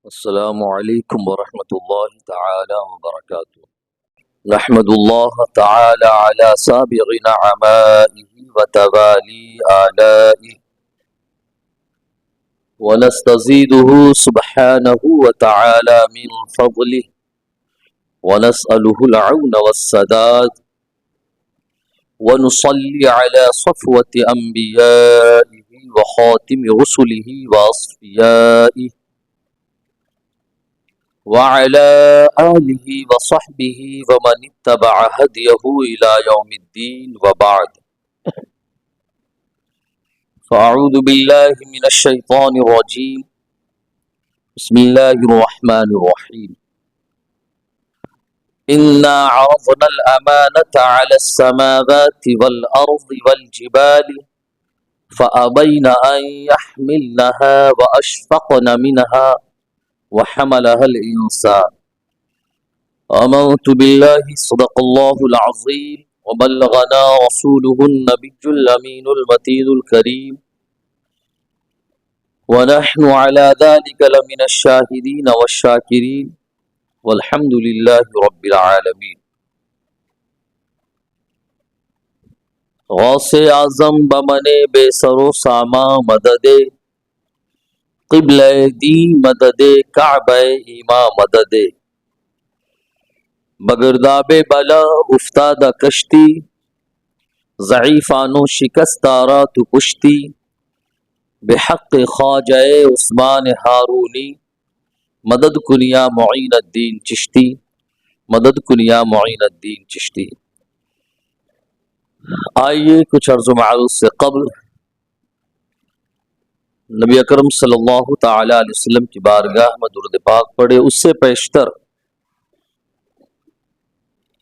السلام علیکم ورحمۃ اللہ تعالی وبرکاتہ۔ نحمد اللہ تعالی علی سابغ نعمائه وتوالي آلائه ونستزيده سبحانه وتعالى من فضله ونسأله العون والسداد ونصلي على صفوة أنبيائه وخاتم رسله وأصفيائه وعلى آله وصحبه ومن اتبع هديه إلى يوم الدين وبعد فأعوذ بالله من الشيطان الرجيم بسم الله الرحمن الرحيم إنا عرضنا الأمانة على السماوات والأرض والجبال فأبين أن يحملنها وأشفقن منها وحملها الإنسان آمنت بالله صدق الله العظيم وبلغنا رسوله النبي الأمين المتين الكريم ونحن على ذلك لمن الشاهدين والشاكرين والحمد لله رب العالمين۔ غوث اعظم بمن بے سر و ساما مدد قبلہ دی مدد کعبہ ایما مدد بگرداب بلا افتادہ کشتی ضعیفان و شکستارا تو پشتی بحق خواجہ عثمان ہارونی مدد کنیا معین الدین چشتی مدد کنیا معین الدین چشتی۔ آئیے کچھ عرض و معروض سے قبل نبی اکرم صلی اللہ تعالی علیہ وسلم کی بارگاہ میں درود پاک پڑھے۔ اس سے پیشتر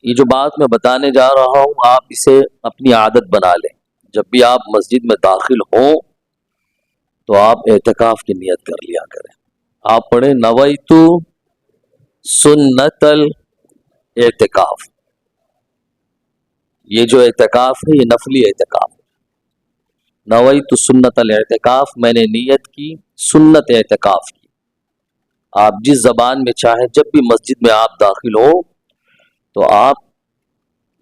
یہ جو بات میں بتانے جا رہا ہوں آپ اسے اپنی عادت بنا لیں۔ جب بھی آپ مسجد میں داخل ہوں تو آپ اعتکاف کی نیت کر لیا کریں۔ آپ پڑھیں نویت سنت الاعتکاف۔ یہ جو اعتکاف ہے یہ نفلی اعتکاف ہے۔ نویت سنت الاعتکاف، میں نے نیت کی سنت اعتکاف کی۔ آپ جس زبان میں چاہیں جب بھی مسجد میں آپ داخل ہو تو آپ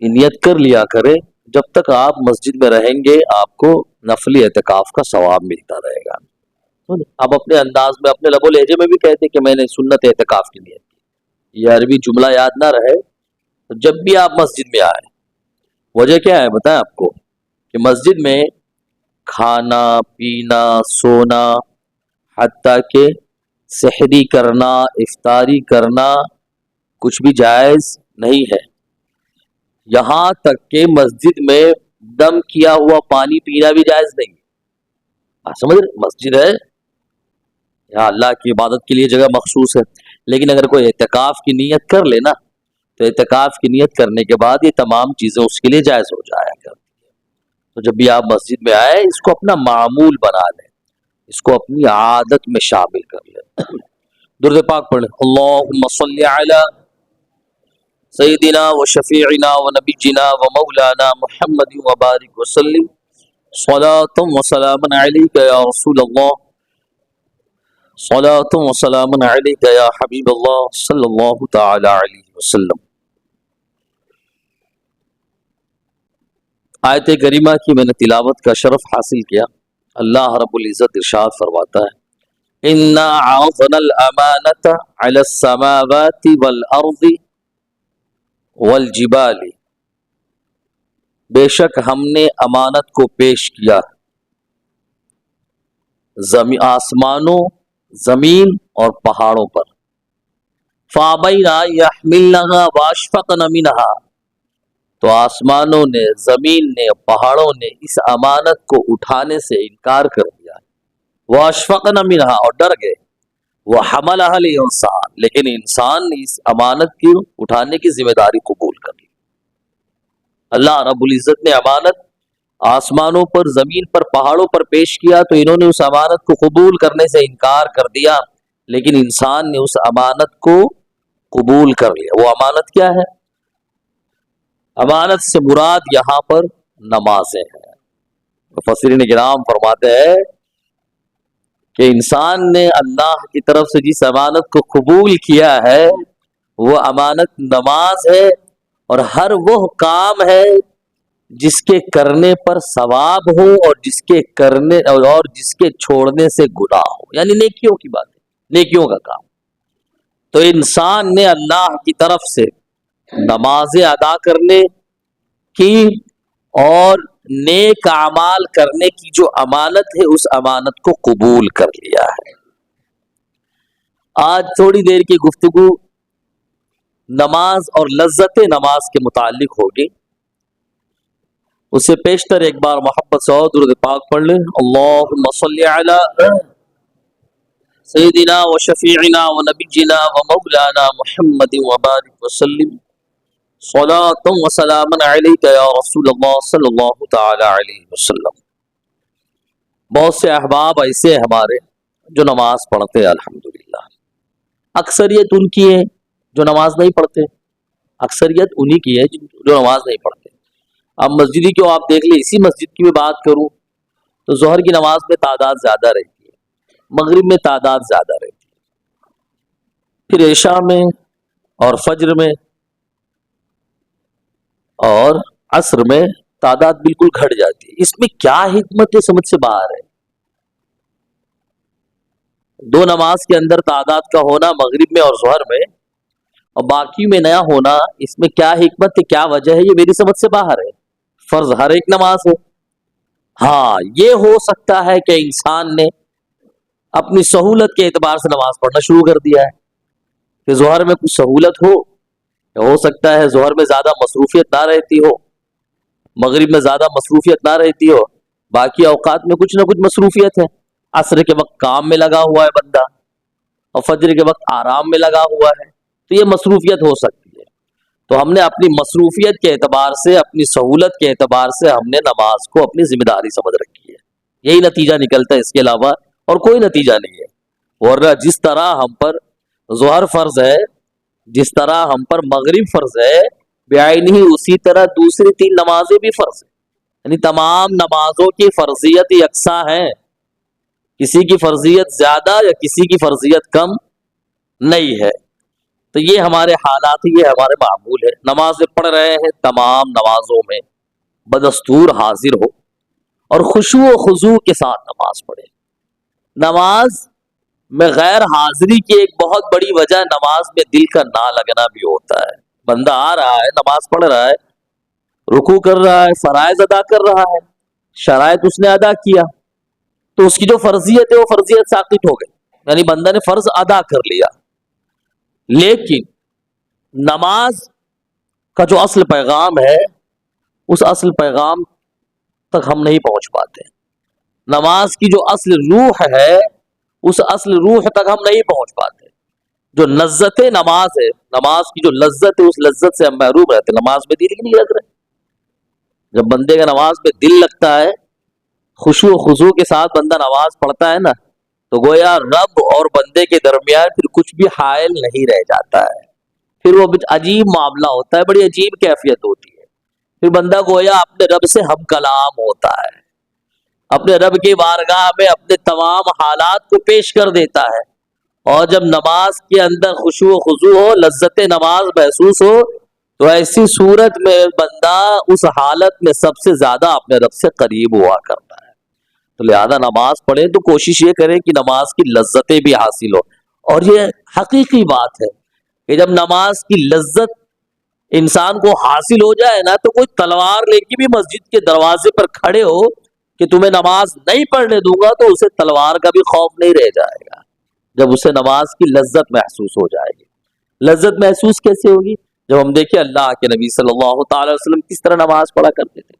نیت کر لیا کریں۔ جب تک آپ مسجد میں رہیں گے آپ کو نفلی اعتکاف کا ثواب ملتا رہے گا۔ آپ اپنے انداز میں اپنے لب و لہجے میں بھی کہتے کہ میں نے سنت اعتکاف کی نیت کی۔ یہ عربی جملہ یاد نہ رہے تو جب بھی آپ مسجد میں آئیں، وجہ کیا ہے بتائیں آپ کو، کہ مسجد میں کھانا پینا سونا حتیٰ کہ سحری کرنا افطاری کرنا کچھ بھی جائز نہیں ہے۔ یہاں تک کہ مسجد میں دم کیا ہوا پانی پینا بھی جائز نہیں ہے۔ سمجھ رہے، مسجد ہے یہاں اللہ کی عبادت کے لیے جگہ مخصوص ہے، لیکن اگر کوئی اعتکاف کی نیت کر لے نا تو اعتکاف کی نیت کرنے کے بعد یہ تمام چیزیں اس کے لیے جائز ہو جایا کرتی ہیں۔ تو جب بھی آپ مسجد میں آئیں اس کو اپنا معمول بنا لیں، اس کو اپنی عادت میں شامل کر لیں۔ درود پاک پڑھیں، اللہم صلی علی سیدنا و شفیعنا و نبینا و مولانا محمد و بارک وسلم صلاۃ و سلام علیک یا رسول اللہ، صلاۃ و سلام علیک یا حبیب اللہ صلی اللہ تعالی علیہ وسلم۔ آیت کریمہ کی میں نے تلاوت کا شرف حاصل کیا۔ اللہ رب العزت ارشاد فرماتا ہے اِنَّا عَرَضْنَا الْأَمَانَةَ عَلَى السَّمَاوَاتِ وَالْأَرْضِ وَالْجِبَالِ، بے شک ہم نے امانت کو پیش کیا آسمانوں زمین اور پہاڑوں پر۔ فَأَبَيْنَ أَن يَحْمِلْنَهَا وَأَشْفَقْنَ مِنْهَا، تو آسمانوں نے زمین نے پہاڑوں نے اس امانت کو اٹھانے سے انکار کر دیا۔ وَأَشْفَقْنَ مِنْهَا، اور ڈر گئے۔ وَحَمَلَهَا الْإِنسَانُ، لیکن انسان نے اس امانت کی اٹھانے کی ذمہ داری قبول کر لی۔ اللہ رب العزت نے امانت آسمانوں پر زمین پر پہاڑوں پر پیش کیا تو انہوں نے اس امانت کو قبول کرنے سے انکار کر دیا، لیکن انسان نے اس امانت کو قبول کر لیا۔ وہ امانت کیا ہے؟ امانت سے مراد یہاں پر نمازیں ہیں۔ مفسرین کرام فرماتے ہیں کہ انسان نے اللہ کی طرف سے جس امانت کو قبول کیا ہے وہ امانت نماز ہے، اور ہر وہ کام ہے جس کے کرنے پر ثواب ہو اور جس کے کرنے اور جس کے چھوڑنے سے گناہ ہو، یعنی نیکیوں کی بات ہے، نیکیوں کا کام۔ تو انسان نے اللہ کی طرف سے نمازیں ادا کرنے کی اور نیک اعمال کرنے کی جو امانت ہے اس امانت کو قبول کر لیا ہے۔ آج تھوڑی دیر کی گفتگو نماز اور لذت نماز کے متعلق ہوگی۔ اس سے پیشتر ایک بار محبت سے اور درود پاک پڑھ لیں۔ اللہم صلی علی سیدنا و شفیعنا و نبینا و مولانا محمد و بارک وسلم صلاۃ و سلام علیک یا رسول اللہ صلی اللہ تعالی علیہ وسلم۔ بہت سے احباب ایسے ہیں ہمارے جو نماز پڑھتے ہیں الحمدللہ، اکثریت ان کی ہے جو نماز نہیں پڑھتے، اکثریت انہی کی ہے جو نماز نہیں پڑھتے۔ اب مسجدی کو آپ دیکھ لیں، اسی مسجد کی بھی بات کروں تو ظہر کی نماز میں تعداد زیادہ رہتی ہے، مغرب میں تعداد زیادہ رہتی ہے، پھر عشاء میں اور فجر میں اور عصر میں تعداد بالکل گھٹ جاتی ہے۔ اس میں کیا حکمت ہے سمجھ سے باہر ہے۔ دو نماز کے اندر تعداد کا ہونا مغرب میں اور ظہر میں اور باقی میں نیا ہونا، اس میں کیا حکمت ہے، کیا وجہ ہے، یہ میری سمجھ سے باہر ہے۔ فرض ہر ایک نماز ہے۔ ہاں یہ ہو سکتا ہے کہ انسان نے اپنی سہولت کے اعتبار سے نماز پڑھنا شروع کر دیا ہے کہ ظہر میں کچھ سہولت ہو سکتا ہے ظہر میں زیادہ مصروفیت نہ رہتی ہو، مغرب میں زیادہ مصروفیت نہ رہتی ہو، باقی اوقات میں کچھ نہ کچھ مصروفیت ہے۔ عصر کے وقت کام میں لگا ہوا ہے بندہ اور فجر کے وقت آرام میں لگا ہوا ہے، تو یہ مصروفیت ہو سکتی ہے۔ تو ہم نے اپنی مصروفیت کے اعتبار سے، اپنی سہولت کے اعتبار سے ہم نے نماز کو اپنی ذمہ داری سمجھ رکھی ہے، یہی نتیجہ نکلتا ہے، اس کے علاوہ اور کوئی نتیجہ نہیں ہے۔ ورنہ جس طرح ہم پر ظہر فرض ہے، جس طرح ہم پر مغرب فرض ہے، بعین ہی اسی طرح دوسری 3 نمازیں بھی فرض ہیں، یعنی تمام نمازوں کی فرضیت یکساں ہے، کسی کی فرضیت زیادہ یا کسی کی فرضیت کم نہیں ہے۔ تو یہ ہمارے حالات، یہ ہمارے معمول ہے۔ نمازیں پڑھ رہے ہیں، تمام نمازوں میں بدستور حاضر ہو اور خشوع و خضوع کے ساتھ نماز پڑھے۔ نماز میں غیر حاضری کی ایک بہت بڑی وجہ نماز میں دل کا نہ لگنا بھی ہوتا ہے۔ بندہ آ رہا ہے، نماز پڑھ رہا ہے، رکوع کر رہا ہے، فرائض ادا کر رہا ہے، شرائط اس نے ادا کیا، تو اس کی جو فرضیت ہے وہ فرضیت ساقط ہو گئی، یعنی بندہ نے فرض ادا کر لیا۔ لیکن نماز کا جو اصل پیغام ہے اس اصل پیغام تک ہم نہیں پہنچ پاتے۔ نماز کی جو اصل روح ہے اس اصل روح تک ہم نہیں پہنچ پاتے۔ جو لذت نماز ہے، نماز کی جو لذت ہے اس لذت سے ہم محروم رہتے، نماز میں دل ہی نہیں لگ رہے۔ جب بندے کا نماز میں دل لگتا ہے، خشوع و خضوع کے ساتھ بندہ نماز پڑھتا ہے نا، تو گویا رب اور بندے کے درمیان پھر کچھ بھی حائل نہیں رہ جاتا ہے، پھر وہ عجیب معاملہ ہوتا ہے، بڑی عجیب کیفیت ہوتی ہے۔ پھر بندہ گویا اپنے رب سے ہم کلام ہوتا ہے، اپنے رب کی بارگاہ میں اپنے تمام حالات کو پیش کر دیتا ہے، اور جب نماز کے اندر خشوع و خضوع ہو، لذت نماز محسوس ہو، تو ایسی صورت میں بندہ اس حالت میں سب سے زیادہ اپنے رب سے قریب ہوا کرتا ہے۔ تو لہذا نماز پڑھیں تو کوشش یہ کریں کہ نماز کی لذتیں بھی حاصل ہو، اور یہ حقیقی بات ہے کہ جب نماز کی لذت انسان کو حاصل ہو جائے نا، تو کوئی تلوار لے کے بھی مسجد کے دروازے پر کھڑے ہو کہ تمہیں نماز نہیں پڑھنے دوں گا، تو اسے تلوار کا بھی خوف نہیں رہ جائے گا، جب اسے نماز کی لذت محسوس ہو جائے گی۔ لذت محسوس کیسے ہوگی؟ جب ہم دیکھیں اللہ کے نبی صلی اللہ تعالی وسلم کس طرح نماز پڑھا کرتے تھے۔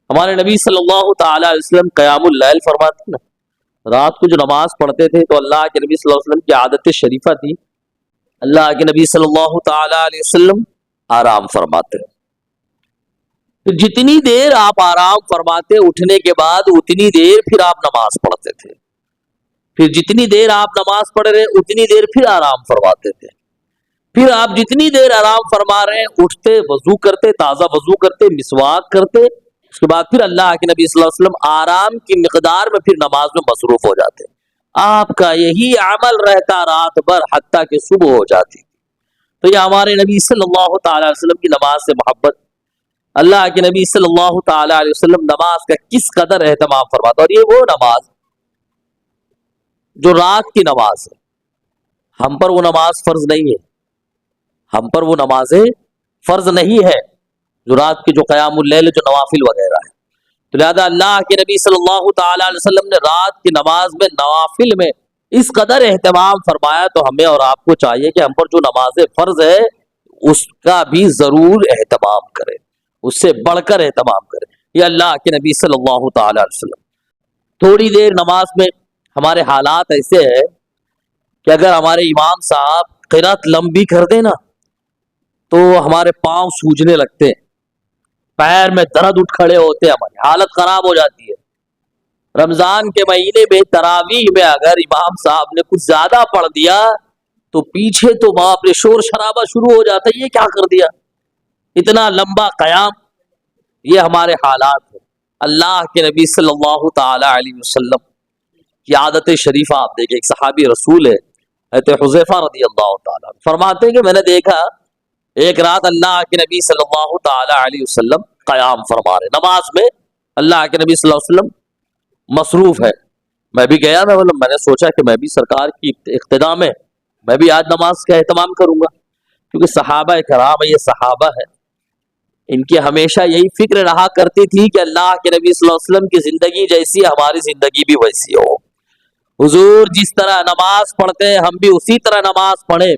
ہمارے نبی صلی اللہ تعالی علیہ وسلم قیام اللیل فرماتے نا، رات کو جو نماز پڑھتے تھے تو اللہ کے نبی صلی اللہ علیہ وسلم کی عادت شریفہ تھی، اللہ کے نبی صلی اللہ تعالی علیہ وسلم آرام فرماتے ہیں، تو جتنی دیر آپ آرام فرماتے اٹھنے کے بعد اتنی دیر پھر آپ نماز پڑھتے تھے، پھر جتنی دیر آپ نماز پڑھ رہے اتنی دیر پھر آرام فرماتے تھے، پھر آپ جتنی دیر آرام فرما رہے ہیں اٹھتے، وضو کرتے، تازہ وضو کرتے، مسواک کرتے، اس کے بعد پھر اللہ کے نبی صلی اللہ علیہ وسلم آرام کی مقدار میں پھر نماز میں مصروف ہو جاتے۔ آپ کا یہی عمل رہتا رات بھر حتیٰ کہ صبح ہو جاتی. تو یہ ہمارے نبی صلی اللہ تعالی علیہ وسلم کی نماز سے محبت، اللہ کے نبی صلی اللہ تعالی علیہ وسلم نماز کا کس قدر اہتمام فرماتا. اور یہ وہ نماز جو رات کی نماز ہے، ہم پر وہ نماز فرض نہیں ہے، ہم پر وہ نمازیں فرض نہیں ہے جو رات کی جو قیام اللیل جو نوافل وغیرہ ہے. تو لہذا اللہ کے نبی صلی اللہ تعالی علیہ وسلم نے رات کی نماز میں نوافل میں اس قدر اہتمام فرمایا. تو ہمیں اور آپ کو چاہیے کہ ہم پر جو نماز فرض ہے اس کا بھی ضرور اہتمام کریں، اس سے بڑھ کر اہتمام کریں. یہ اللہ کے نبی صلی اللہ تعالی علیہ وسلم. تھوڑی دیر نماز میں ہمارے حالات ایسے ہیں کہ اگر ہمارے امام صاحب قرات لمبی کر دیں نا تو ہمارے پاؤں سوجنے لگتے ہیں، پیر میں درد اٹھ کھڑے ہوتے ہیں، ہماری حالت خراب ہو جاتی ہے. رمضان کے مہینے میں تراویح میں اگر امام صاحب نے کچھ زیادہ پڑھ دیا تو پیچھے تو باپ رے شور شرابہ شروع ہو جاتا ہے، یہ کیا کر دیا، اتنا لمبا قیام. یہ ہمارے حالات ہیں. اللہ کے نبی صلی اللہ تعالی علیہ وسلم کی عادت شریفہ آپ دیکھیں. ایک صحابی رسول ہے حضرت حذیفہ رضی اللہ تعالیٰ فرماتے ہیں کہ میں نے دیکھا ایک رات اللہ کے نبی صلی اللہ تعالی علیہ وسلم قیام فرما رہے نماز میں. اللہ کے نبی صلی اللہ علیہ وسلم مصروف ہے. میں بھی گیا، میں نے سوچا کہ میں بھی سرکار کی اقتداء میں میں بھی آج نماز کا اہتمام کروں گا، کیونکہ صحابہ کرام یہ صحابہ ہیں، ان کی ہمیشہ یہی فکر رہا کرتی تھی کہ اللہ کے نبی صلی اللہ علیہ وسلم کی زندگی جیسی ہماری زندگی بھی ویسی ہو. حضور جس طرح نماز پڑھتے ہیں ہم بھی اسی طرح نماز پڑھیں،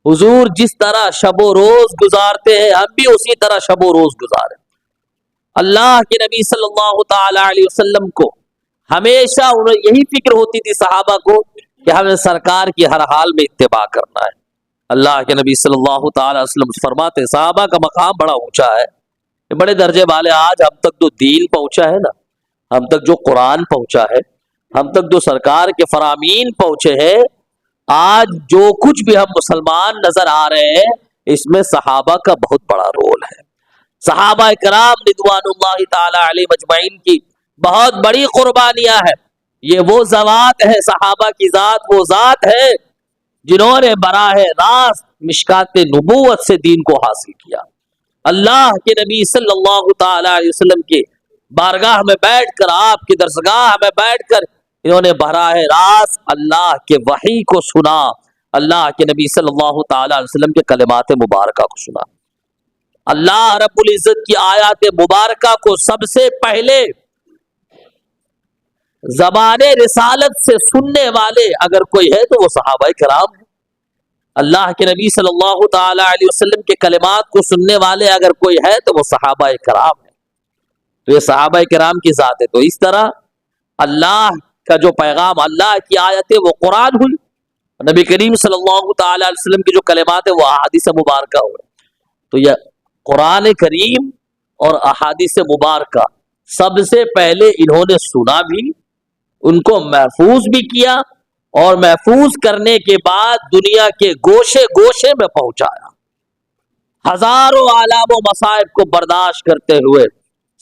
حضور جس طرح شب و روز گزارتے ہیں ہم بھی اسی طرح شب و روز گزاریں. اللہ کے نبی صلی اللہ تعالی علیہ وسلم کو ہمیشہ انہیں یہی فکر ہوتی تھی صحابہ کو کہ ہمیں سرکار کی ہر حال میں اتباع کرنا ہے. اللہ کے نبی صلی اللہ تعالی علیہ وسلم فرماتے صحابہ کا مقام بڑا اونچا ہے، بڑے درجے والے. آج ہم تک جو دین پہنچا ہے نا، ہم تک جو قرآن پہنچا ہے، ہم تک جو سرکار کے فرامین پہنچے ہیں، آج جو کچھ بھی ہم مسلمان نظر آ رہے ہیں اس میں صحابہ کا بہت بڑا رول ہے. صحابہ کرام رضوان اللہ تعالی علیہ مجمعین کی بہت بڑی قربانیاں ہیں. یہ وہ ذوات ہے، صحابہ کی ذات وہ ذات ہے جنہوں نے براہ راست مشکات نبوت سے دین کو حاصل کیا. اللہ کے نبی صلی اللہ تعالی علیہ وسلم کے بارگاہ میں بیٹھ کر، آپ کی درسگاہ میں بیٹھ کر انہوں نے براہ راست اللہ کے وحی کو سنا، اللہ کے نبی صلی اللہ تعالی علیہ وسلم کے کلمات مبارکہ کو سنا. اللہ رب العزت کی آیات مبارکہ کو سب سے پہلے زبان رسالت سے سننے والے اگر کوئی ہے تو وہ صحابہ کرام ہیں. اللہ کے نبی صلی اللہ تعالی علیہ وسلم کے کلمات کو سننے والے اگر کوئی ہے تو وہ صحابہ کرام ہیں. تو یہ صحابہ کرام کی ذات ہے. تو اس طرح اللہ کا جو پیغام، اللہ کی آیتیں وہ قرآن ہوئی، نبی کریم صلی اللہ تعالی علیہ وسلم کی جو کلمات ہیں وہ احادیث مبارکہ ہوئے. تو یہ قرآن کریم اور احادیث مبارکہ سب سے پہلے انہوں نے سنا بھی، ان کو محفوظ بھی کیا، اور محفوظ کرنے کے بعد دنیا کے گوشے گوشے میں پہنچایا. ہزاروں آلام و مصائب کو برداشت کرتے ہوئے،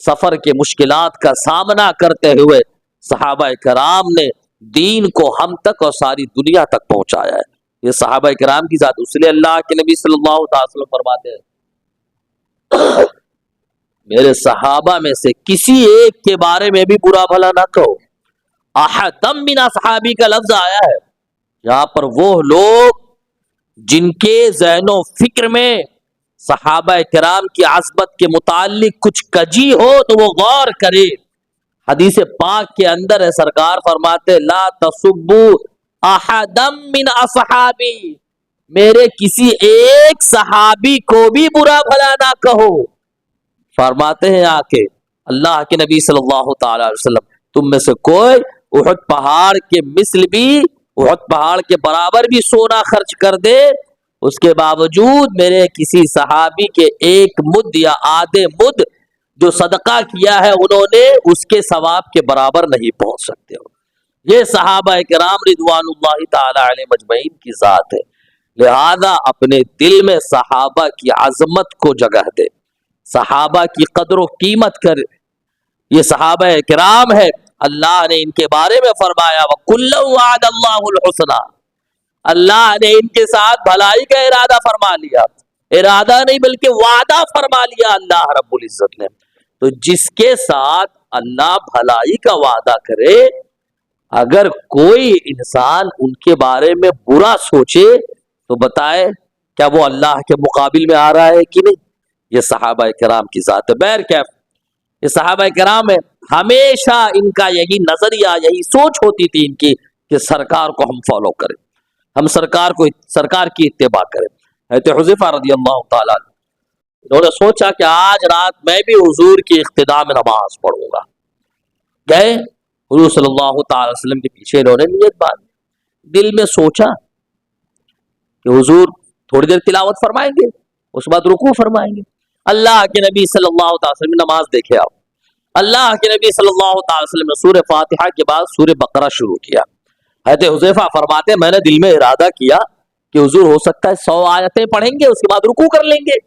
سفر کے مشکلات کا سامنا کرتے ہوئے صحابہ کرام نے دین کو ہم تک اور ساری دنیا تک پہنچایا ہے. یہ صحابہ کرام کی ذات. اس لیے اللہ کے نبی صلی اللہ علیہ وسلم فرماتے ہیں میرے صحابہ میں سے کسی ایک کے بارے میں بھی برا بھلا نہ کہو. احدم من اصحابی کا لفظ آیا ہے یہاں پر. وہ لوگ جن کے ذہن و فکر میں صحابہ کرام کی عظمت کے متعلق کچھ کجی ہو تو وہ غور کرے. حدیث پاک کے اندر ہے، سرکار فرماتے لا تسبوا احدم من اصحابی، میرے کسی ایک صحابی کو بھی برا بھلا نہ کہو. فرماتے ہیں آ کے اللہ کے نبی صلی اللہ تعالی علیہ وسلم تم میں سے کوئی احد پہاڑ کے مثل بھی، احد پہاڑ کے برابر بھی سونا خرچ کر دے، اس کے باوجود میرے کسی صحابی کے ایک مد یا آدھے مد جو صدقہ کیا ہے انہوں نے اس کے ثواب کے برابر نہیں پہنچ سکتے ہو. یہ صحابہ کرام رضوان اللہ تعالی علیہ مجمعین کی ذات ہے. لہذا اپنے دل میں صحابہ کی عظمت کو جگہ دے، صحابہ کی قدر و قیمت کر. یہ صحابہ کرام ہے اللہ نے ان کے بارے میں فرمایا وَكُلًّا وَعَدَ اللَّهُ الْحُسْنَى، اللہ نے ان کے ساتھ بھلائی کا ارادہ فرما لیا، ارادہ نہیں بلکہ وعدہ فرما لیا اللہ رب العزت نے۔ تو جس کے ساتھ اللہ بھلائی کا وعدہ کرے، اگر کوئی انسان ان کے بارے میں برا سوچے تو بتائے کیا وہ اللہ کے مقابل میں آ رہا ہے کہ نہیں؟ یہ صحابہ کرام کی ذات ہے۔ بہر کیف یہ صحابہ کرام ہے، ہمیشہ ان کا یہی نظریہ، یہی سوچ ہوتی تھی ان کی کہ سرکار کو ہم فالو کریں، ہم سرکار کی اتباع کریں۔ حضرت حذیفہ رضی اللہ تعالیٰ عنہ انہوں نے سوچا کہ آج رات میں بھی حضور کی اقتداء میں نماز پڑھوں گا۔ گئے حضور صلی اللہ تعالی وسلم کے پیچھے، انہوں نے نیت باندھی، دل میں سوچا کہ حضور تھوڑی دیر تلاوت فرمائیں گے، اس بعد رکوع فرمائیں گے۔ اللہ کے نبی صلی اللہ تعالی وسلم نماز دیکھے آپ، اللہ کے نبی صلی اللہ تعالی وسلم نے سورہ فاتحہ کے بعد سورہ بقرہ شروع کیا۔ حضرت حذیفہ فرماتے ہیں میں نے دل میں ارادہ کیا کہ حضور ہو سکتا ہے 100 آیتیں پڑھیں گے، اس کے بعد رکوع کر لیں گے۔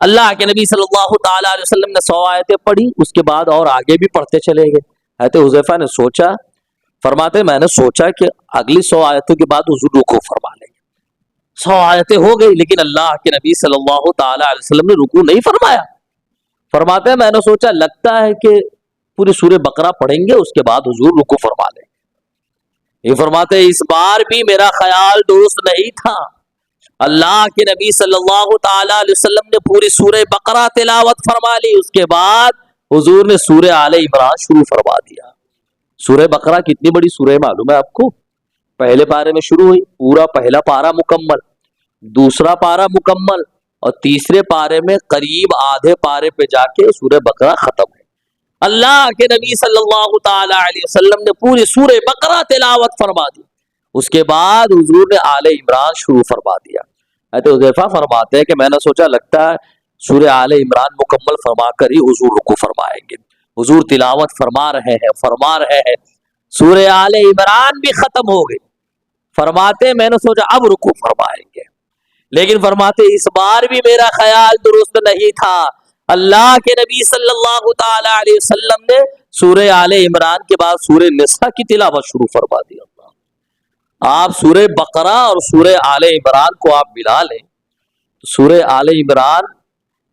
اللہ کے نبی صلی اللہ تعالی علیہ وسلم نے 100 آیتیں پڑھی، اس کے بعد اور آگے بھی پڑھتے چلے گئے۔ حضرت حذیفہ نے سوچا، فرماتے میں نے سوچا کہ اگلی 100 آیتوں کے بعد حضور رکوع فرما لیں گے۔ 100 آیتیں ہو گئی لیکن اللہ کے نبی صلی اللہ تعالی علیہ وسلم نے رکوع نہیں فرمایا۔ فرماتے ہیں میں نے سوچا لگتا ہے کہ پوری سورہ بقرہ پڑھیں گے، اس کے بعد حضور رکوع فرما لیں گے۔ یہ فرماتے ہیں اس بار بھی میرا خیال درست نہیں تھا، اللہ کے نبی صلی اللہ تعالی علیہ وسلم نے پوری سورہ بقرہ تلاوت فرما لی، اس کے بعد حضور نے سورہ آل عمران شروع فرما دیا۔ سورہ بقرہ کتنی بڑی سورہ معلوم ہے آپ کو؟ پہلے پارے میں شروع ہوئی، پورا پہلا پارہ مکمل، دوسرا پارہ مکمل، اور تیسرے پارے میں قریب آدھے پارے پہ جا کے سورہ بقرہ ختم ہے۔ اللہ کے نبی صلی اللہ تعالی علیہ وسلم نے پوری سورہ بقرہ تلاوت فرما دی، اس کے بعد حضور نے آل عمران شروع فرما دیا۔ حضرت حذیفہ فرماتے ہیں کہ میں نے سوچا لگتا ہے سورہ آل عمران مکمل فرما کر ہی حضور رکوع فرمائیں گے۔ حضور تلاوت فرما رہے ہیں، سورہ آل عمران بھی ختم ہو گئی، فرماتے میں نے سوچا اب رکوع فرمائیں گے، لیکن فرماتے اس بار بھی میرا خیال درست نہیں تھا، اللہ کے نبی صلی اللہ تعالی علیہ وسلم نے سورہ آل عمران کے بعد سورہ نساء کی تلاوت شروع فرما دی۔ آپ سورہ بقرہ اور سورہ آل عمران کو آپ ملا لیں، سورہ آل عمران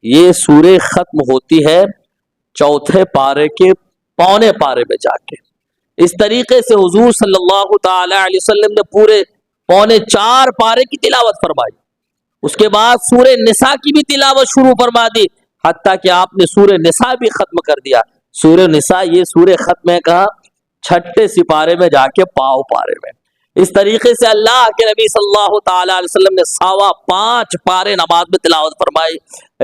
یہ سورہ ختم ہوتی ہے چوتھے پارے کے پونے پارے میں جا کے۔ اس طریقے سے حضور صلی اللہ تعالی علیہ وسلم نے پورے پونے 4 پارے کی تلاوت فرمائی، اس کے بعد سورہ نساء کی بھی تلاوت شروع فرما دی، حتیٰ کہ آپ نے سورہ نساء بھی ختم کر دیا۔ سورہ نساء یہ سورہ ختم ہے کہاں؟ 6 سپارے میں جا کے پاؤ پارے میں۔ اس طریقے سے اللہ کے نبی صلی اللہ تعالی علیہ وسلم نے 5.25 پارے نماز میں تلاوت فرمائی۔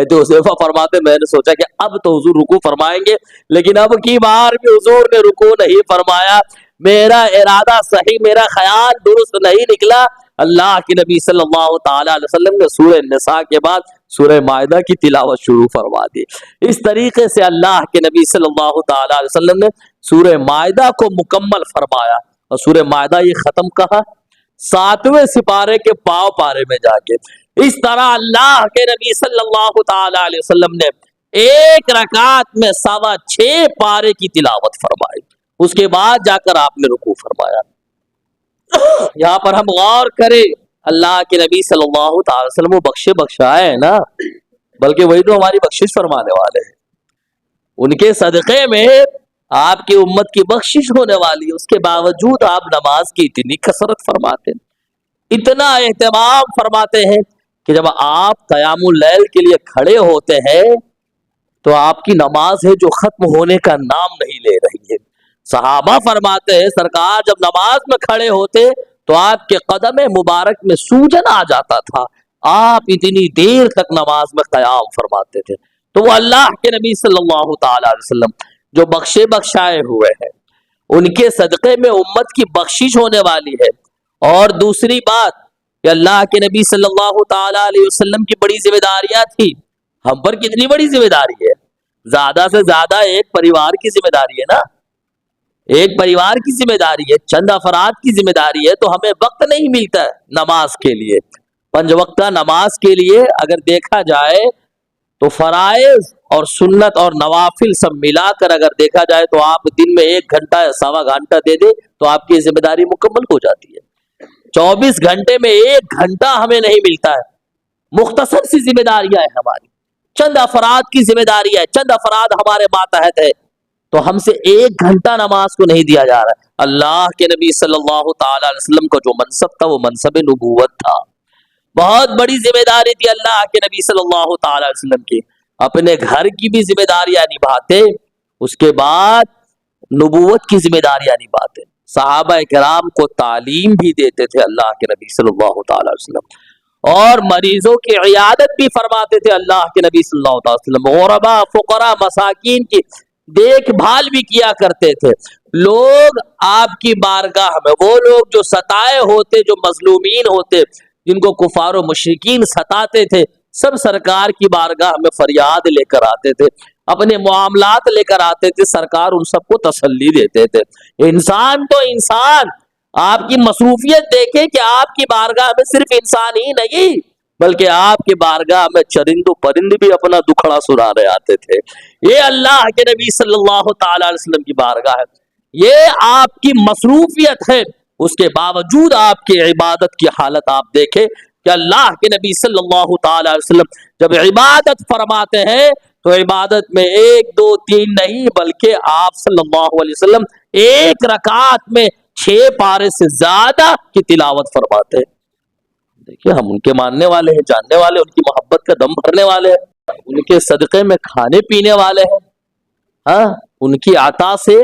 تو حذیفہ فرماتے میں نے سوچا کہ اب تو حضور رکوع فرمائیں گے، لیکن اب کی بار بھی حضور نے رکوع نہیں فرمایا۔ میرا ارادہ صحیح، میرا خیال درست نہیں نکلا۔ اللہ کے نبی صلی اللہ تعالی علیہ وسلم نے سورہ نساء کے بعد سورہ مائدہ کی تلاوت شروع فرما دی۔ اس طریقے سے اللہ کے نبی صلی اللہ تعالی علیہ وسلم نے سورہ مائدہ کو مکمل فرمایا، اور سورہ مائدہ یہ ختم کہا 7ویں سپارے کے پاؤ پارے میں جا کے۔ اس طرح اللہ کے نبی صلی اللہ تعالی علیہ وسلم نے ایک رکعت میں 6.25 پارے کی تلاوت فرمائی، اس کے بعد جا کر آپ نے رکوع فرمایا۔ یہاں پر ہم غور کریں، اللہ کے نبی صلی اللہ تعالی وسلم وہ بخشائے ہیں نا، بلکہ وہی تو ہماری بخشش فرمانے والے ہیں، ان کے صدقے میں آپ کی امت کی بخشش ہونے والی ہے، اس کے باوجود آپ نماز کی اتنی کثرت فرماتے ہیں، اتنا اہتمام فرماتے ہیں کہ جب آپ قیام اللیل کے لیے کھڑے ہوتے ہیں تو آپ کی نماز ہے جو ختم ہونے کا نام نہیں لے رہی ہے۔ صحابہ فرماتے ہیں سرکار جب نماز میں کھڑے ہوتے تو آپ کے قدم مبارک میں سوجن آ جاتا تھا، آپ اتنی دیر تک نماز میں قیام فرماتے تھے۔ تو وہ اللہ کے نبی صلی اللہ تعالی علیہ وسلم جو بخشائے ہوئے ہیں، ان کے صدقے میں امت کی بخشش ہونے والی ہے۔ اور دوسری بات کہ اللہ کے نبی صلی اللہ تعالی علیہ وسلم کی بڑی ذمہ داریاں تھی، ہم پر کتنی بڑی ذمہ داری ہے؟ زیادہ سے زیادہ ایک پریوار کی ذمہ داری ہے نا، ایک پریوار کی ذمہ داری ہے، چند افراد کی ذمہ داری ہے، تو ہمیں وقت نہیں ملتا ہے نماز کے لیے، 5 وقتہ نماز کے لیے۔ اگر دیکھا جائے تو فرائض اور سنت اور نوافل سب ملا کر اگر دیکھا جائے تو آپ دن میں 1 گھنٹہ یا سوا گھنٹہ دے دے تو آپ کی ذمہ داری مکمل ہو جاتی ہے۔ 24 گھنٹے میں 1 گھنٹہ ہمیں نہیں ملتا ہے، مختصر سی ذمہ داریاں ہیں ہماری، چند افراد کی ذمہ داری ہے، چند افراد ہمارے ماتحت ہے، تو ہم سے 1 گھنٹہ نماز کو نہیں دیا جا رہا ہے۔ اللہ کے نبی صلی اللہ تعالی علیہ وسلم کا جو منصب تھا وہ منصب نبوت تھا، بہت بڑی ذمہ داری تھی اللہ کے نبی صلی اللہ تعالی علیہ وسلم کی، اپنے گھر کی بھی ذمہ داریاں نبھاتے، اس کے بعد نبوت کی ذمہ داریاں نبھاتے، صحابہ کرام کو تعلیم بھی دیتے تھے اللہ کے نبی صلی اللہ تعالی علیہ وسلم، اور مریضوں کی عیادت بھی فرماتے تھے اللہ کے نبی صلی اللہ تعالی وسلم، غربا فقراء مساکین کی دیکھ بھال بھی کیا کرتے تھے۔ لوگ آپ کی بارگاہ میں، وہ لوگ جو ستائے ہوتے، جو مظلومین ہوتے، جن کو کفار و مشرکین ستاتے تھے، سب سرکار کی بارگاہ میں فریاد لے کر آتے تھے، اپنے معاملات لے کر آتے تھے، سرکار ان سب کو تسلی دیتے تھے۔ انسان تو انسان، آپ کی مصروفیت دیکھیں کہ آپ کی بارگاہ میں صرف انسان ہی نہیں بلکہ آپ کی بارگاہ میں چرند و پرند بھی اپنا دکھڑا سنانے آتے تھے۔ یہ اللہ کے نبی صلی اللہ تعالی علیہ وسلم کی بارگاہ ہے، یہ آپ کی مصروفیت ہے، اس کے باوجود آپ کی عبادت کی حالت آپ دیکھیں کہ اللہ کے نبی صلی اللہ تعالی علیہ وسلم جب عبادت فرماتے ہیں تو عبادت میں 1 2 3 نہیں بلکہ آپ صلی اللہ علیہ وسلم 1 رکعت میں 6 پارے سے زیادہ کی تلاوت فرماتے ہیں۔ دیکھیے ہم ان کے ماننے والے ہیں، جاننے والے، ان کی محبت کا دم بھرنے والے ہیں، ان کے صدقے میں کھانے پینے والے ہیں، ہاں ان کی عطا سے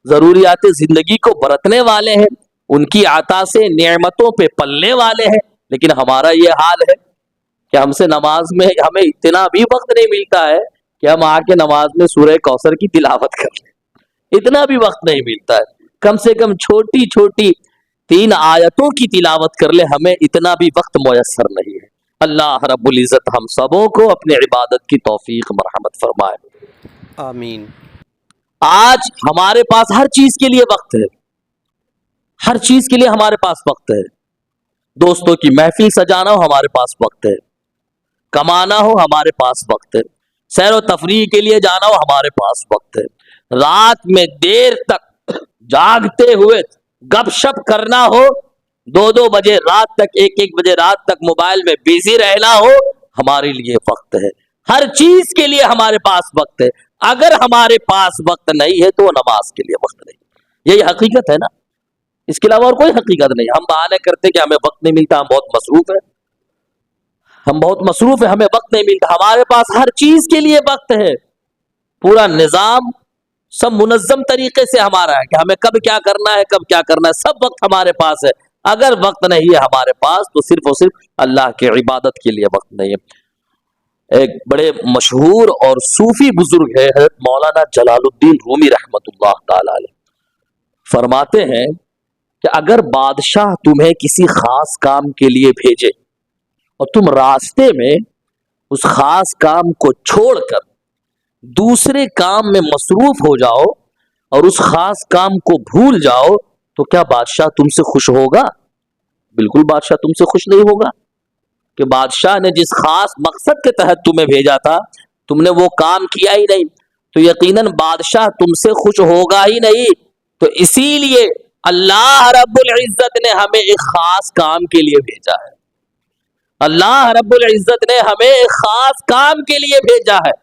ضروریات زندگی کو برتنے والے ہیں، ان کی عطا سے نعمتوں پہ پلنے والے ہیں، لیکن ہمارا یہ حال ہے کہ ہم سے نماز میں ہمیں اتنا بھی وقت نہیں ملتا ہے کہ ہم آ کے نماز میں سورہ کوثر کی تلاوت کر لیں، اتنا بھی وقت نہیں ملتا ہے، کم سے کم چھوٹی چھوٹی 3 آیتوں کی تلاوت کر لے، ہمیں اتنا بھی وقت میسر نہیں ہے۔ اللہ رب العزت ہم سبوں کو اپنی عبادت کی توفیق مرحمت فرمائے، آمین۔ آج ہمارے پاس ہر چیز کے لیے وقت ہے، ہر چیز کے لیے ہمارے پاس وقت ہے، دوستوں کی محفل سجانا ہو ہمارے پاس وقت ہے، کمانا ہو ہمارے پاس وقت ہے، سیر و تفریح کے لیے جانا ہو ہمارے پاس وقت ہے، رات میں دیر تک جاگتے ہوئے گپ شپ کرنا ہو، 2 بجے رات تک، 1 بجے رات تک موبائل میں بیزی رہنا ہو، ہمارے لیے وقت ہے، ہر چیز کے لیے ہمارے پاس وقت ہے۔ اگر ہمارے پاس وقت نہیں ہے تو نماز کے لیے وقت نہیں، یہی حقیقت ہے نا، اس کے علاوہ اور کوئی حقیقت نہیں۔ ہم بہانے کرتے کہ ہمیں وقت نہیں ملتا، ہم بہت مصروف ہیں، ہم بہت مصروف ہیں، ہمیں وقت نہیں ملتا، ہمارے پاس ہر چیز کے لیے وقت ہے، پورا نظام سب منظم طریقے سے ہمارا ہے کہ ہمیں کب کیا کرنا ہے، کب کیا کرنا ہے، سب وقت ہمارے پاس ہے۔ اگر وقت نہیں ہے ہمارے پاس تو صرف اور صرف اللہ کی عبادت کے لیے وقت نہیں ہے۔ ایک بڑے مشہور اور صوفی بزرگ ہے حضرت مولانا جلال الدین رومی رحمت اللہ تعالی علیہ، فرماتے ہیں کہ اگر بادشاہ تمہیں کسی خاص کام کے لیے بھیجے اور تم راستے میں اس خاص کام کو چھوڑ کر دوسرے کام میں مصروف ہو جاؤ اور اس خاص کام کو بھول جاؤ تو کیا بادشاہ تم سے خوش ہوگا؟ بالکل بادشاہ تم سے خوش نہیں ہوگا، کہ بادشاہ نے جس خاص مقصد کے تحت تمہیں بھیجا تھا تم نے وہ کام کیا ہی نہیں، تو یقیناً بادشاہ تم سے خوش ہوگا ہی نہیں۔ تو اسی لیے اللہ رب العزت نے ہمیں ایک خاص کام کے لیے بھیجا ہے، اللہ رب العزت نے ہمیں ایک خاص کام کے لیے بھیجا ہے،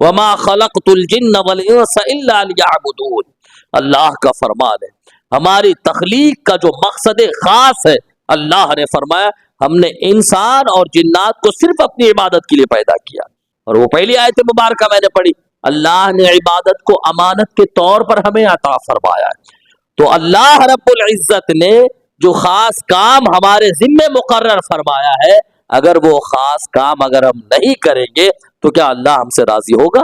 وَمَا خَلَقْتُ الْجِنَّ وَالْإِنسَ إِلَّا لِيَعْبُدُونِ، اللہ کا فرمان ہے، ہماری تخلیق کا جو مقصد خاص ہے، اللہ نے فرمایا ہم نے انسان اور جنات کو صرف اپنی عبادت کے لیے پیدا کیا، اور وہ پہلی آیت مبارکہ میں نے پڑھی، اللہ نے عبادت کو امانت کے طور پر ہمیں عطا فرمایا ہے۔ تو اللہ رب العزت نے جو خاص کام ہمارے ذمے مقرر فرمایا ہے، اگر وہ خاص کام اگر ہم نہیں کریں گے تو کیا اللہ ہم سے راضی ہوگا؟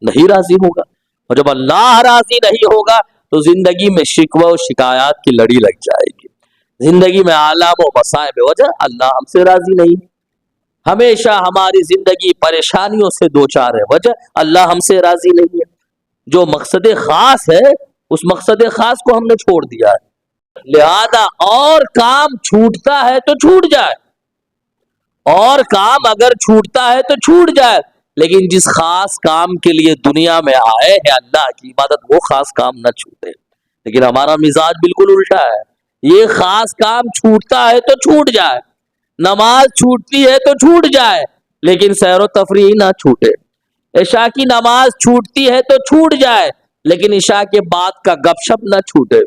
نہیں راضی ہوگا، اور جب اللہ راضی نہیں ہوگا تو زندگی میں شکوہ و شکایات کی لڑی لگ جائے گی، زندگی میں آلام و مصائب وجہ اللہ ہم سے راضی نہیں، ہمیشہ ہماری زندگی پریشانیوں سے دوچار ہے، وجہ اللہ ہم سے راضی نہیں ہے۔ جو مقصد خاص ہے اس مقصد خاص کو ہم نے چھوڑ دیا ہے، لہذا اور کام چھوٹتا ہے تو چھوٹ جائے، اور کام اگر چھوٹتا ہے تو چھوٹ جائے، لیکن جس خاص کام کے لیے دنیا میں آئے ہیں اللہ کی عبادت، وہ خاص کام نہ چھوٹے. لیکن ہمارا مزاج بالکل الٹا ہے. یہ خاص کام چھوٹتا ہے تو چھوٹ جائے، نماز چھوٹتی ہے تو چھوٹ جائے، لیکن سیر و تفریح نہ چھوٹے. عشاء کی نماز چھوٹتی ہے تو چھوٹ جائے، لیکن عشاء کے بعد کا گپ شپ نہ چھوٹے.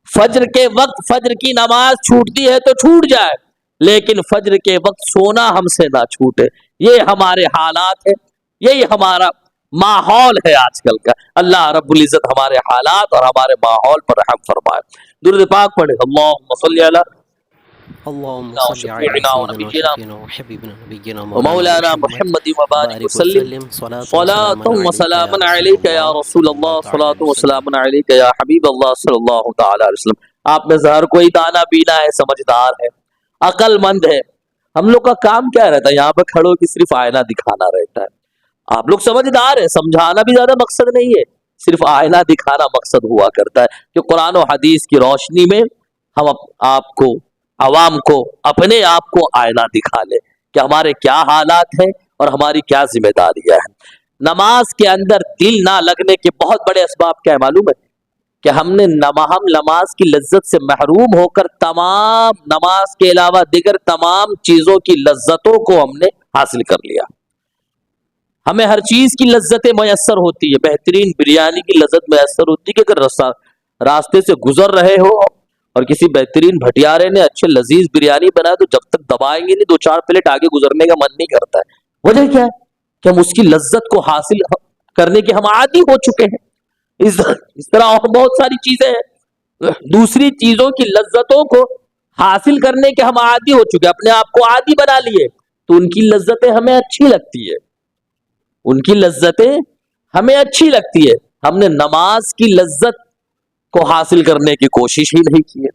فجر کے وقت فجر کی نماز چھوٹتی ہے تو چھوٹ جائے، لیکن فجر کے وقت سونا ہم سے نہ چھوٹے. یہ ہمارے حالات ہیں، یہی ہمارا ماحول ہے آج کل کا. اللہ رب العزت ہمارے حالات اور ہمارے ماحول پر رحم فرمائے. درود پاک پڑھے. اللہم صلی علی اللهم صل على سيدنا وشفينا وحبيبنا نبينا مولانا محمد وبارک وسلم. صلاة وسلام علیک یا رسول اللہ، صلاة وسلام علیک یا حبیب اللہ صلی اللہ تعالی علیہ وسلم. آپ میں سے ہر کوئی دانا بینا ہے، سمجھدار ہے، عقل مند ہے. ہم لوگ کا کام کیا رہتا ہے؟ یہاں پہ کھڑوں کی صرف آئینہ دکھانا رہتا ہے. آپ لوگ سمجھدار ہیں، سمجھانا بھی زیادہ مقصد نہیں ہے، صرف آئینہ دکھانا مقصد ہوا کرتا ہے کہ قرآن و حدیث کی روشنی میں ہم آپ کو، عوام کو، اپنے آپ کو آئینہ دکھا لیں کہ ہمارے کیا حالات ہیں اور ہماری کیا ذمہ داریاں ہیں. نماز کے اندر دل نہ لگنے کے بہت بڑے اسباب کیا ہے معلوم ہے؟ کہ ہم نماز کی لذت سے محروم ہو کر تمام نماز کے علاوہ دیگر تمام چیزوں کی لذتوں کو ہم نے حاصل کر لیا. ہمیں ہر چیز کی لذتیں میسر ہوتی ہے. بہترین بریانی کی لذت میسر ہوتی ہے کہ اگر راستے سے گزر رہے ہو اور کسی بہترین بھٹیارے نے اچھے لذیذ بریانی بنایا تو جب تک دبائیں گے نہیں 2-4 پلیٹ آگے گزرنے کا من نہیں کرتا ہے. وجہ کیا ہے؟ کہ ہم اس کی لذت کو حاصل کرنے کے ہم عادی ہو چکے ہیں. اس طرح اور بہت ساری چیزیں ہیں، دوسری چیزوں کی لذتوں کو حاصل کرنے کے ہم عادی ہو چکے ہیں، اپنے آپ کو عادی بنا لیے، تو ان کی لذتیں ہمیں اچھی لگتی ہے، ان کی لذتیں ہمیں اچھی لگتی ہے. ہم نے نماز کی لذت کو حاصل کرنے کی کوشش ہی نہیں کی ہے.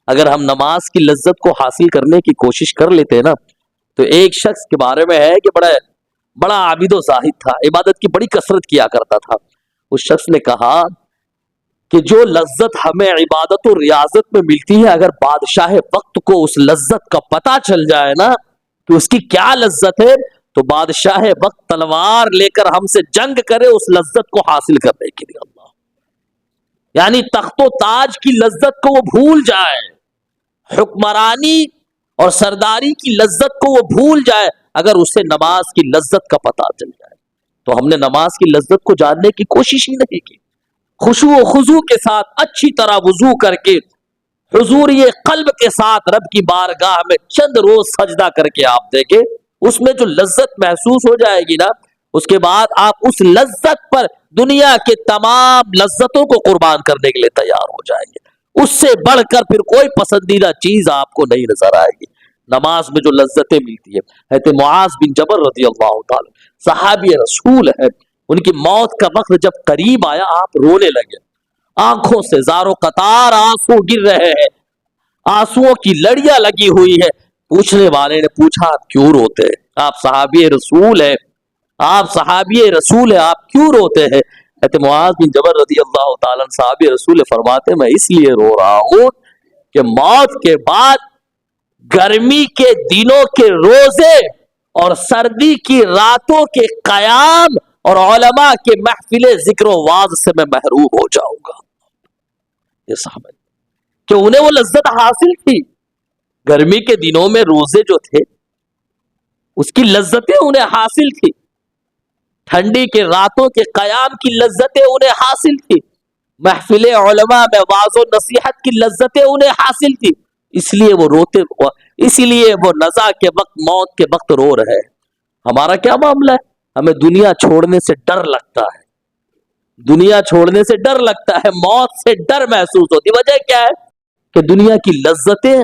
اگر ہم نماز کی لذت کو حاصل کرنے کی کوشش کر لیتے ہیں نا، تو ایک شخص کے بارے میں ہے کہ بڑا عابد و زاہد تھا، عبادت کی بڑی کثرت کیا کرتا تھا. اس شخص نے کہا کہ جو لذت ہمیں عبادت و ریاضت میں ملتی ہے، اگر بادشاہ وقت کو اس لذت کا پتہ چل جائے نا کہ اس کی کیا لذت ہے، تو بادشاہ وقت تلوار لے کر ہم سے جنگ کرے اس لذت کو حاصل کرنے کے لیے. اللہ یعنی تخت و تاج کی لذت کو وہ بھول جائے، حکمرانی اور سرداری کی لذت کو وہ بھول جائے، اگر اسے نماز کی لذت کا پتہ چل جائے. تو ہم نے نماز کی لذت کو جاننے کی کوشش ہی نہیں کی. خشوع و خضوع کے ساتھ اچھی طرح وضو کر کے حضور یہ قلب کے ساتھ رب کی بارگاہ میں چند روز سجدہ کر کے آپ دیکھیں، اس میں جو لذت محسوس ہو جائے گی نا، اس کے بعد آپ اس لذت پر دنیا کے تمام لذتوں کو قربان کرنے کے لیے تیار ہو جائیں گے. اس سے بڑھ کر پھر کوئی پسندیدہ چیز آپ کو نہیں نظر آئے گی. نماز میں جو لذتیں ملتی ہیں. حضرت معاذ بن جبل رضی اللہ تعالی صحابی رسول ہے، ان کی موت کا وقت جب قریب آیا آپ رونے لگے، آنکھوں سے زار و قطار آنسو گر رہے ہیں، آنسوؤں کی لڑیاں لگی ہوئی ہے. پوچھنے والے نے پوچھا آپ کیوں روتے ہیں؟ آپ صحابی رسول ہیں، آپ صحابی رسول ہیں، آپ کیوں روتے ہیں؟ حضرت معاذ بن جبل رضی اللہ تعالیٰ صحابی رسول فرماتے میں اس لیے رو رہا ہوں کہ موت کے بعد گرمی کے دنوں کے روزے اور سردی کی راتوں کے قیام اور علماء کے محفل ذکر و واعظ سے میں محروم ہو جاؤں گا. یہ صحابہ کہ انہیں وہ لذت حاصل تھی، گرمی کے دنوں میں روزے جو تھے اس کی لذتیں انہیں حاصل تھی، ٹھنڈی کے راتوں کے قیام کی لذتیں انہیں حاصل تھی، محفل علماء میں واعظ و نصیحت کی لذتیں انہیں حاصل تھی. اس لیے وہ روتے، اسی لیے وہ نزا کے وقت، موت کے وقت رو رہے ہیں. ہمارا کیا معاملہ ہے؟ ہمیں دنیا چھوڑنے سے ڈر لگتا ہے، دنیا چھوڑنے سے ڈر لگتا ہے، موت سے ڈر محسوس ہوتی. وجہ کیا ہے؟ کہ دنیا کی لذتیں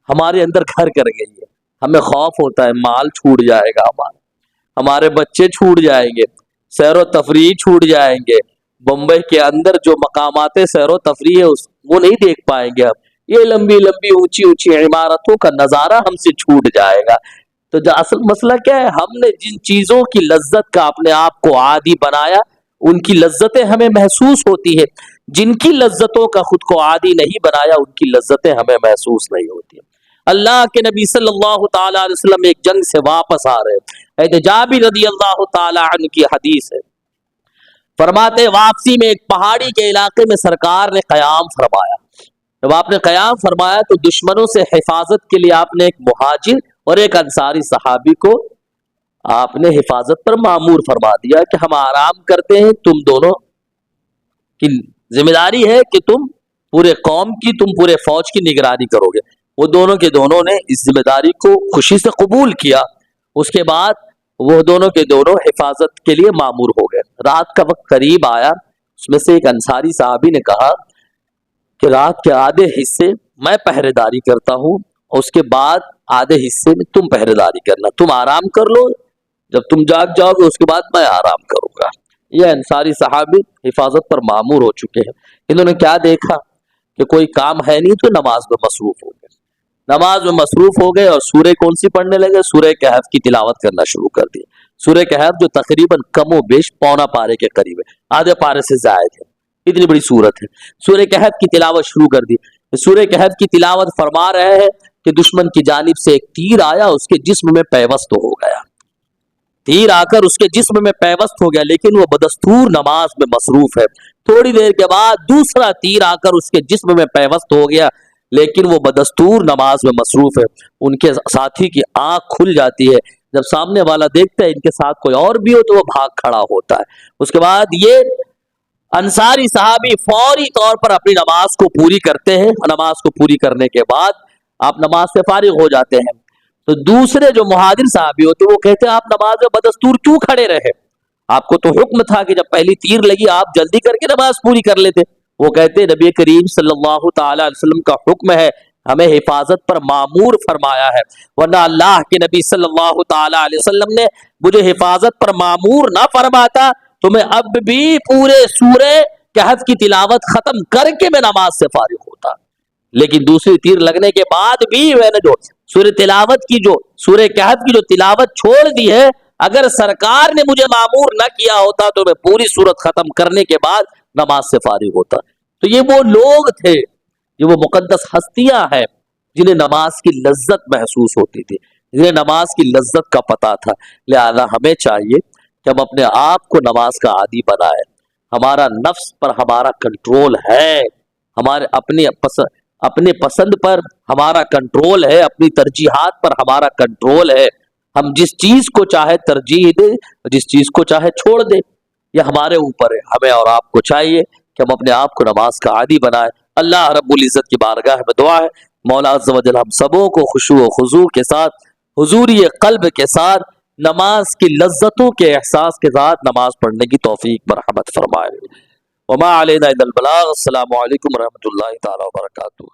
ہمارے اندر گھر کر گئی ہے. ہمیں خوف ہوتا ہے مال چھوٹ جائے گا، ہمارے بچے چھوٹ جائیں گے، سیر و تفریح چھوٹ جائیں گے، بمبئی کے اندر جو مقامات سیر و تفریح ہے وہ نہیں دیکھ پائیں گے. ہم یہ لمبی لمبی اونچی اونچی عمارتوں کا نظارہ ہم سے چھوٹ جائے گا. تو اصل مسئلہ کیا ہے؟ ہم نے جن چیزوں کی لذت کا اپنے آپ کو عادی بنایا، ان کی لذتیں ہمیں محسوس ہوتی ہے. جن کی لذتوں کا خود کو عادی نہیں بنایا، ان کی لذتیں ہمیں محسوس نہیں ہوتی. اللہ کے نبی صلی اللہ تعالی علیہ وسلم ایک جنگ سے واپس آ رہے ہیں، جابر رضی اللہ تعالی عنہ کی حدیث ہے، فرماتے واپسی میں ایک پہاڑی کے علاقے میں سرکار نے قیام فرمایا۔ جب آپ نے قیام فرمایا تو دشمنوں سے حفاظت کے لیے آپ نے ایک مہاجر اور ایک انصاری صحابی کو آپ نے حفاظت پر مامور فرما دیا کہ ہم آرام کرتے ہیں، تم دونوں کی ذمہ داری ہے کہ تم پورے قوم کی، تم پورے فوج کی نگرانی کرو گے۔ وہ دونوں کے دونوں نے اس ذمہ داری کو خوشی سے قبول کیا۔ اس کے بعد وہ دونوں کے دونوں حفاظت کے لیے مامور ہو گئے۔ رات کا وقت قریب آیا، اس میں سے ایک انصاری صحابی نے کہا کہ رات کے آدھے حصے میں پہرے داری کرتا ہوں اور اس کے بعد آدھے حصے میں تم پہرے داری کرنا، تم آرام کر لو، جب تم جاگ جاؤ گے اس کے بعد میں آرام کروں گا۔ یہ انصاری صحابی حفاظت پر مامور ہو چکے ہیں، انہوں نے کیا دیکھا کہ کوئی کام ہے نہیں تو نماز میں مصروف ہو گئے، نماز میں مصروف ہو گئے اور سورہ کون سی پڑھنے لگے؟ سورہ کہف کی تلاوت کرنا شروع کر دی۔ سورہ کہف جو تقریباً کم و بیش پونا پارے کے قریب ہے، آدھے پارے سے زائد ہے، اتنی بڑی سورت ہے۔ سورہ کہف کی تلاوت شروع کر دی۔ سورہ کہف کی تلاوت فرما رہے ہیں کہ دشمن کی جانب سے ایک تیر آیا، اس کے جسم میں پیوست ہو گیا، تیر آ کر اس کے جسم میں پیوست ہو گیا، لیکن وہ بدستور نماز میں مصروف ہے۔ تھوڑی دیر کے بعد دوسرا تیر آ کر اس کے جسم میں پیوست ہو گیا، لیکن وہ بدستور نماز میں مصروف ہے۔ ان کے ساتھی کی آنکھ کھل جاتی ہے، جب سامنے والا دیکھتا ہے ان کے ساتھ کوئی اور بھی ہو تو وہ بھاگ کھڑا ہوتا ہے۔ اس کے بعد یہ انصاری صحابی فوری طور پر اپنی نماز کو پوری کرتے ہیں، نماز کو پوری کرنے کے بعد آپ نماز سے فارغ ہو جاتے ہیں تو دوسرے جو مہاجر صحابی ہوتے وہ کہتے ہیں آپ نماز میں بدستور کیوں کھڑے رہے؟ آپ کو تو حکم تھا کہ جب پہلی تیر لگی آپ جلدی کر کے نماز پوری کر لیتے۔ وہ کہتے ہیں نبی کریم صلی اللہ تعالی علیہ وسلم کا حکم ہے، ہمیں حفاظت پر مامور فرمایا ہے، ورنہ اللہ کے نبی صلی اللہ تعالی علیہ وسلم نے مجھے حفاظت پر مامور نہ فرماتا تو میں اب بھی پورے سورہ کہف کی تلاوت ختم کر کے میں نماز سے فارغ ہوتا، لیکن دوسری تیر لگنے کے بعد بھی میں نے جو سورہ تلاوت کی، جو سورہ کہف کی جو تلاوت چھوڑ دی ہے، اگر سرکار نے مجھے مامور نہ کیا ہوتا تو میں پوری سورت ختم کرنے کے بعد نماز سے فارغ ہوتا۔ تو یہ وہ لوگ تھے، یہ وہ مقدس ہستیاں ہیں جنہیں نماز کی لذت محسوس ہوتی تھی، جنہیں نماز کی لذت کا پتہ تھا۔ لہذا ہمیں چاہیے کہ ہم اپنے آپ کو نماز کا عادی بنائیں۔ ہمارا نفس پر ہمارا کنٹرول ہے، ہمارے اپنے پسند پر ہمارا کنٹرول ہے، اپنی ترجیحات پر ہمارا کنٹرول ہے۔ ہم جس چیز کو چاہے ترجیح دیں، جس چیز کو چاہے چھوڑ دیں، یہ ہمارے اوپر ہے۔ ہمیں اور آپ کو چاہیے کہ ہم اپنے آپ کو نماز کا عادی بنائیں۔ اللہ رب العزت کی بارگاہ میں دعا ہے مولا عز و جل ہم سبوں کو خشوع و خضوع کے ساتھ، حضوری قلب کے ساتھ، نماز کی لذتوں کے احساس کے ساتھ نماز پڑھنے کی توفیق مرحمت فرمائے۔ وما علینا الا البلاغ۔ السلام علیکم ورحمۃ اللہ تعالی وبرکاتہ۔